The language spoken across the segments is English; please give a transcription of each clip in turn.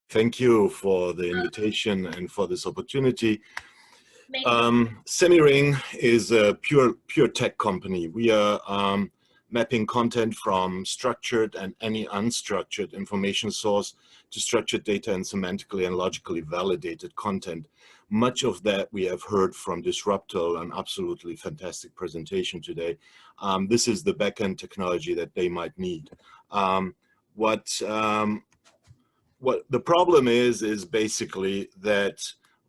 Thank you for the invitation and for this opportunity. Semiring is a pure tech company. We are mapping content from structured and any unstructured information source to structured data and semantically and logically validated content. Much of that we have heard from Disruptor, an absolutely fantastic presentation today. This is the backend technology that they might need. What the problem is basically that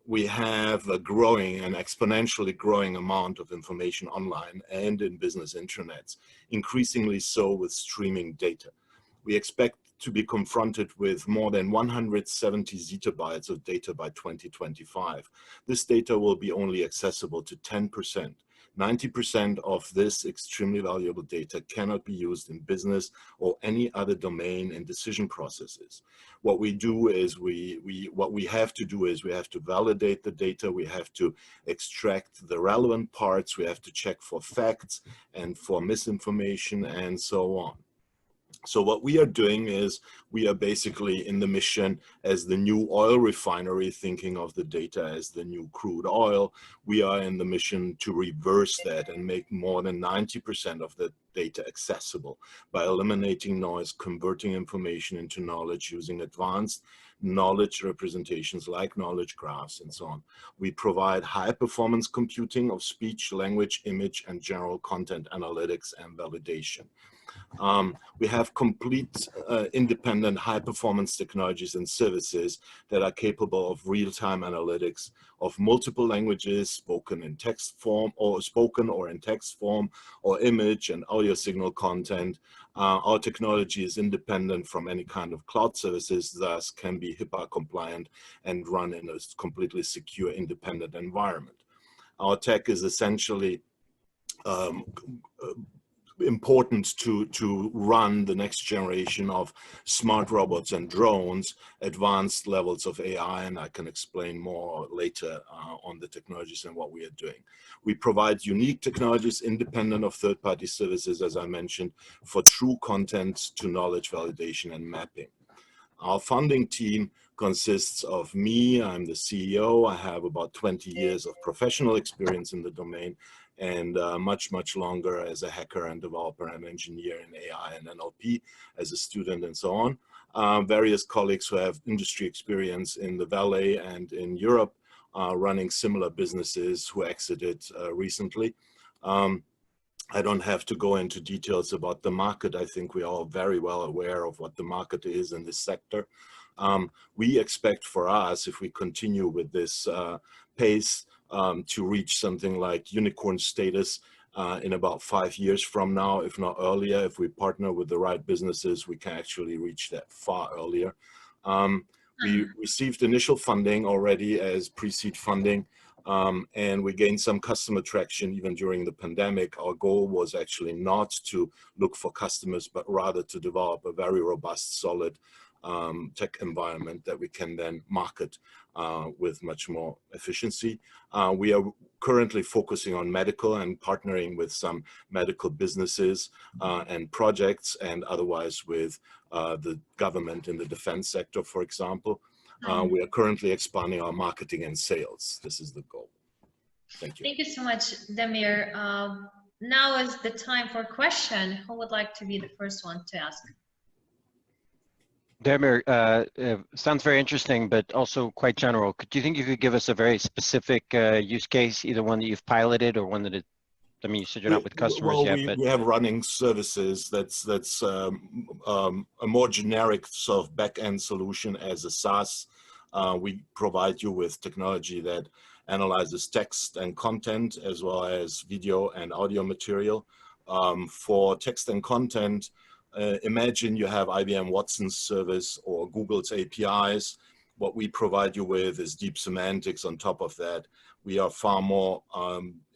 we have a growing and exponentially growing amount of information online and in business intranets, increasingly so with streaming data. We expect to be confronted with more than 170 zettabytes of data by 2025. This data will be only accessible to 10%. 90% of this extremely valuable data cannot be used in business or any other domain and decision processes. What we do is we have to validate the data, we have to extract the relevant parts, we have to check for facts and for misinformation and so on. So what we are doing is we are basically in the mission as the new oil refinery, thinking of the data as the new crude oil. We are in the mission to reverse that and make more than 90% of the data accessible by eliminating noise, converting information into knowledge using advanced knowledge representations like knowledge graphs and so on. We provide high performance computing of speech, language, image, and general content analytics and validation. We have complete independent high-performance technologies and services that are capable of real-time analytics of multiple languages, spoken in text form or spoken or in text form, or image and audio signal content. Our technology is independent from any kind of cloud services, thus can be HIPAA compliant and run in a completely secure, independent environment. Our tech is essentially important to run the next generation of smart robots and drones, advanced levels of AI, and I can explain more later on the technologies and what we are doing. We provide unique technologies independent of third-party services, as I mentioned, for true content to knowledge validation and mapping. Our founding team consists of me, I'm the CEO, I have about 20 years of professional experience in the domain, and much longer as a hacker and developer and engineer in AI and NLP as a student and so on. Various colleagues who have industry experience in the Valley and in Europe running similar businesses who exited recently. I don't have to go into details about the market. I think we are all very well aware of what the market is in this sector. We expect for us, if we continue with this pace, to reach something like unicorn status in about 5 years from now, if not earlier. If we partner with the right businesses, we can actually reach that far earlier. We received initial funding already as pre-seed funding, and we gained some customer traction even during the pandemic. Our goal was actually not to look for customers, but rather to develop a very robust, solid tech environment that we can then market with much more efficiency. We are currently focusing on medical and partnering with some medical businesses and projects, and otherwise with the government in the defense sector, for example. We are currently expanding our marketing and sales. This is the goal. Thank you. Thank you so much, Damir. Now is the time for a question. Who would like to be the first one to ask? Damir, sounds very interesting, but also quite general. Do you think you could give us a very specific use case, either one that you've piloted or one that I mean, you said you're not with customers yet, but... We have running services that's a more generic sort of back-end solution as a SaaS. We provide you with technology that analyzes text and content, as well as video and audio material. For text and content, imagine you have IBM Watson's service or Google's APIs. What we provide you with is deep semantics on top of that. We are far more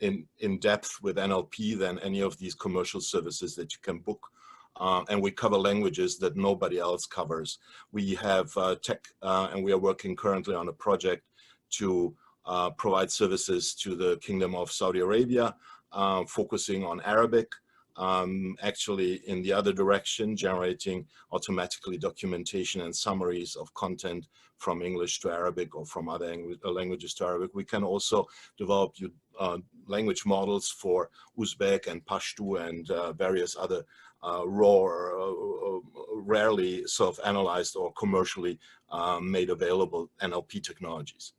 in depth with NLP than any of these commercial services that you can book. And we cover languages that nobody else covers. We have tech, and we are working currently on a project to provide services to the Kingdom of Saudi Arabia, focusing on Arabic. actually in the other direction, generating automatically documentation and summaries of content from English to Arabic or from other languages to Arabic. We can also develop language models for Uzbek and Pashto and various other rarely self-analyzed or commercially made available NLP technologies.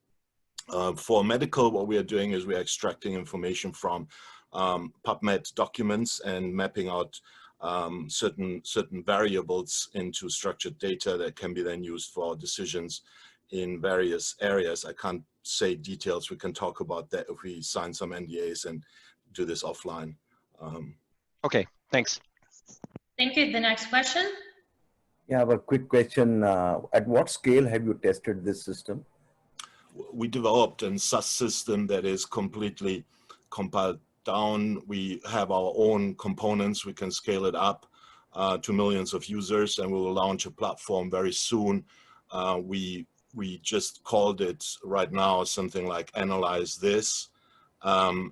For medical, what we are doing is we are extracting information from PubMed documents and mapping out certain variables into structured data that can be then used for decisions in various areas. I can't say details. We can talk about that if we sign some NDAs and do this offline. Okay, thanks. Thank you. The next question. Yeah, I have a quick question. At what scale have you tested this system? We developed a SaaS system that is completely compiled down. We have our own components. We can scale it up to millions of users, and we will launch a platform very soon. We just called it right now something like Analyze This, and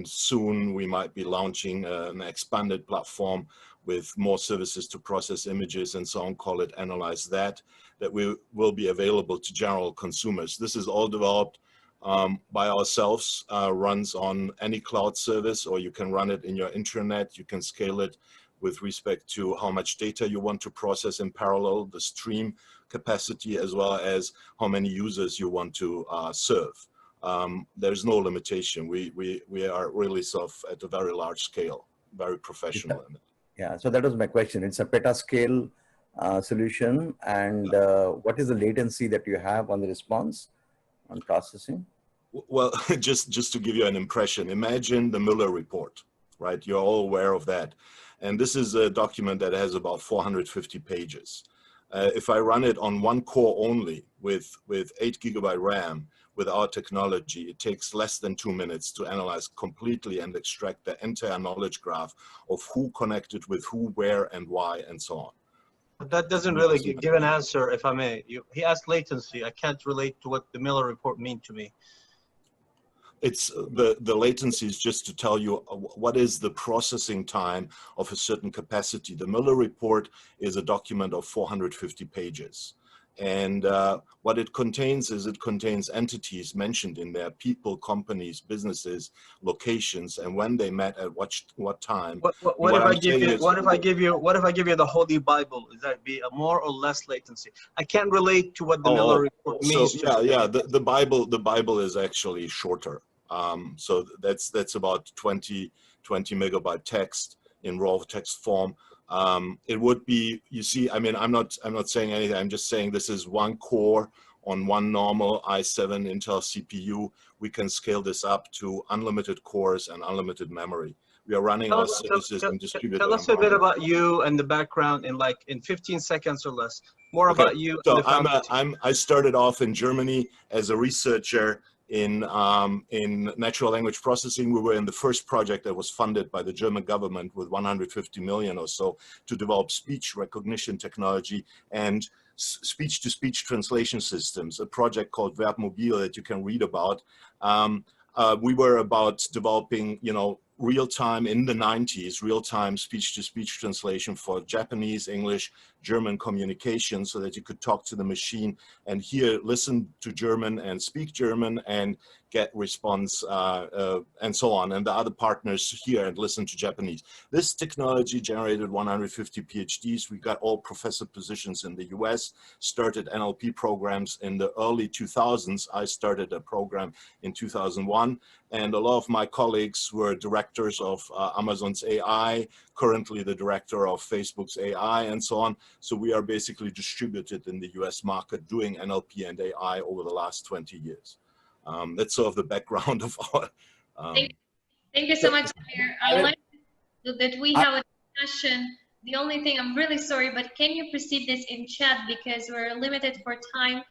soon we might be launching an expanded platform with more services to process images and so on, call it Analyze That will be available to general consumers. This is all developed by ourselves, runs on any cloud service, or you can run it in your intranet. You can scale it with respect to how much data you want to process in parallel, the stream capacity, as well as how many users you want to serve. There's no limitation. We are really sort of at a very large scale, very professional. Yeah, so that was my question. It's a petascale solution, and what is the latency that you have on the response on processing? Well, just to give you an impression, imagine the Mueller report, right? You're all aware of that. And this is a document that has about 450 pages. If I run it on one core only with 8 GB RAM with our technology, it takes less than 2 minutes to analyze completely and extract the entire knowledge graph of who connected with who, where, and why, and so on. But that doesn't really give an answer, if I may. He asked latency. I can't relate to what the Miller report means to me. It's the latency is just to tell you what is the processing time of a certain capacity. The Mueller report is a document of 450 pages. And what it contains is it contains entities mentioned in there, people, companies, businesses, locations, and when they met at what time. What if I give you the Holy Bible? Is that be a more or less latency? I can't relate to what the Miller report means. So yeah, the Bible is actually shorter. So that's about 20 megabyte text in raw text form. It would be, you see, I mean, I'm not saying anything. I'm just saying this is one core on one normal i7 Intel CPU. We can scale this up to unlimited cores and unlimited memory. We are running our services and distributed. Tell us a bit about you and the background in 15 seconds or less. More about you. So I started off in Germany as a researcher in natural language processing. We were in the first project that was funded by the German government with 150 million or so to develop speech recognition technology and speech-to-speech translation systems, a project called Verbmobil that you can read about. We were about developing, real-time in the 90s, real-time speech-to-speech translation for Japanese, English, German communication so that you could talk to the machine and listen to German and speak German and get response and so on. And the other partners hear and listen to Japanese. This technology generated 150 PhDs. We got all professor positions in the US, started NLP programs in the early 2000s. I started a program in 2001. And a lot of my colleagues were directors of Amazon's AI, currently the director of Facebook's AI, and so on. So we are basically distributed in the US market doing NLP and AI over the last 20 years. That's sort of the background of our... Thank you so much, Samir. I would like that we have a discussion. The only thing, I'm really sorry, but can you proceed this in chat because we're limited for time.